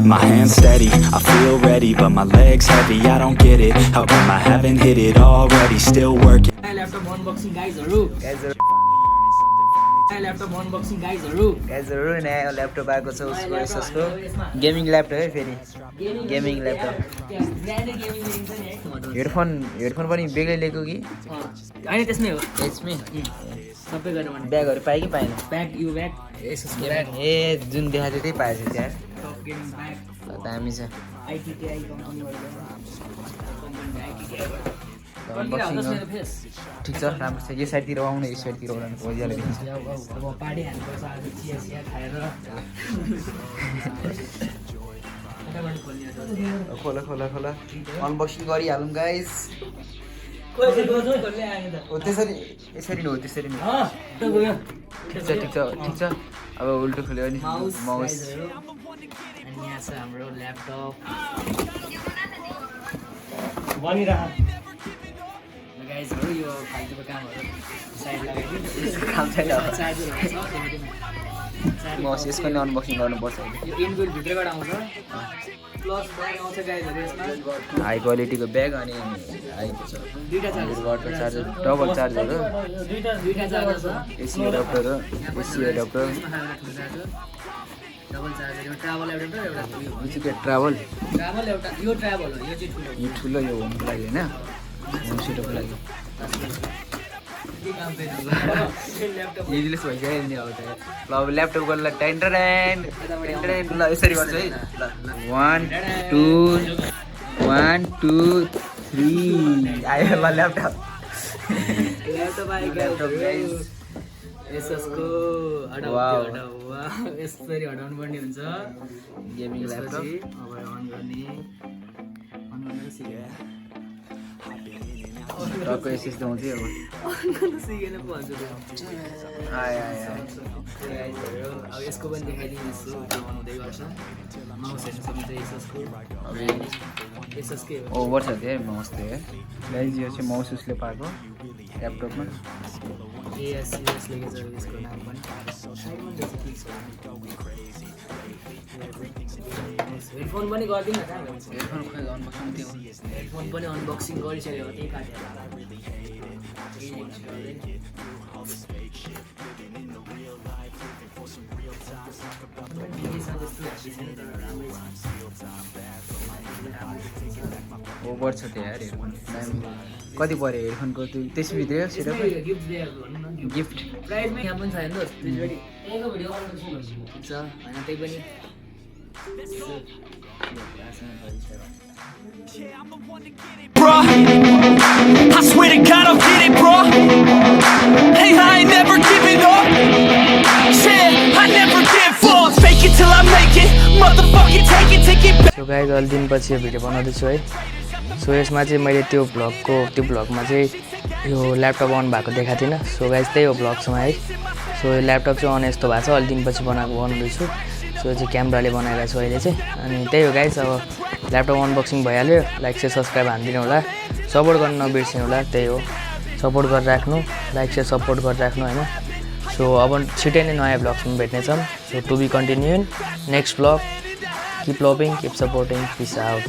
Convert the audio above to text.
My hands steady, I feel ready, but my legs heavy, I don't get it. How come I haven't hit it already? Still working. Laptop unboxing guys. Laptop unboxing guys. नयाँ laptop आएको छ उसको एसएसको gaming laptop है फेरि gaming laptop headphone पनि बेग्लै लिएको कि हैन त्यसमै हो यसमै सबै गरेर भने ब्यागहरू पाए कि पाएन ब्याग यो ब्याग एसएसको ब्याग ए जुन देखाएको थियो त्यही पाएछ त्यहाँ टप गेमिङ ब्याग दामी छ आईटीटीआई कम्पनीबाट ठिक छ राम्रो छ यो साइडतिर आउनु यो साइडतिर आउनु मजाले देखिन्छ अब पार्टी हाल्नुपर्छ आज चिया खाएर खोला खोला खोला अनबक्सिङ गरिहालौँ गाइस त्यसरी यसरी हो त्यसरी नै ठिक छ अब उल्टो खोल्यो भने माउस अनि यहाँ छ हाम्रो ल्यापटप बनिरह गाइजहरु यो फाल्तुको कामहरु साइड लगाइदिनु काम छैन माउस यसको नि अनबक्सिङ गर्नुपर्छ यो इनबिल्ट भित्रबाट आउँछ प्लस ब्याग आउँछ गाइजहरु यसमा हाई क्वालिटीको ब्याग अनि दुईटा चार्जर डबल चार्जर हो दुईटा चार्जर छ एसी एडाप्टर डबल चार्जर यो ट्राभल एडाप्टर एउटा यो चाहिँ ट्राभल एउटा यो ट्राभल हो यो चाहिँ यो ठुलो यो होमको लागि हैन होम सेटअपको लागि युजलेस भइसक्यो नि अब त ल अब ल्यापटप गर्नु टेन्टरेन ल यसरी गर्छु है ल 1 2 3 आयो ल ल्यापटप गाइस एसएसको हटाउ यसरी हटाउनु पर्ने हुन्छ गेमिङ ल्यापटप अब अन गर्ने सिक्यो टक्क एसएस देउँछ अब सिकेन पो हजुर आयो अब यसको पनि देखाइदिन्छु बनाउँदै गर्छ माउस हेर्न सक्नुहुन्छ एसएसको ओभर छ त्यो माउस थियो गाइस यो चाहिँ माउस उसले पाएको ल्यापटपमा एएसएस लेखेको छ यसको नाम पनि हेडफोन पनि गरिदिनु न हेडफोन पनि अनबक्सिङ गरिसक्यो त्यही काटेर ओभर छ त्यो यार हेडफोन कति पर्यो हेडफोनको त्यसभित्र सेटअप गिफ्ट प्राइसमा यहाँ पनि छ हेर्नुहोस् त्यसपछि त्यहीको भिडियो अनबक्सिङ गर्छु ठिक छ होइन त्यही पनि Bro, I swear to God I'll get it, bro. Hey, I ain't never giving up. Yeah, I never give up. Fake it till I make it. Motherfucking take it back. So guys अलि दिनपछि यो video बनाउँदैछु है so यसमा चाहिँ मैले त्यो भ्लगमा चाहिँ यो ल्यापटप अन भएको देखाएको थिइनँ सो गाइस त्यही हो भ्लग्समा है सो यो ल्यापटप चाहिँ अन यस्तो भएको छ अलि दिनपछि बनाउँदैछु सो चाहिँ क्यामेराले बनाएको छु अहिले चाहिँ अनि त्यही हो गाइस अब ल्यापटप अनबक्सिङ भइहाल्यो लाइक चाहिँ सब्सक्राइब हानिदिनु होला सपोर्ट गर्न नबिर्सिनु होला त्यही हो सपोर्ट गरेर राख्नु लाइक चाहिँ सपोर्ट गरेर राख्नु हैन सो अब छिटै नै नयाँ भ्लग्समा भेट्नेछौँ so to be continue next vlog keep loving keep supporting peace out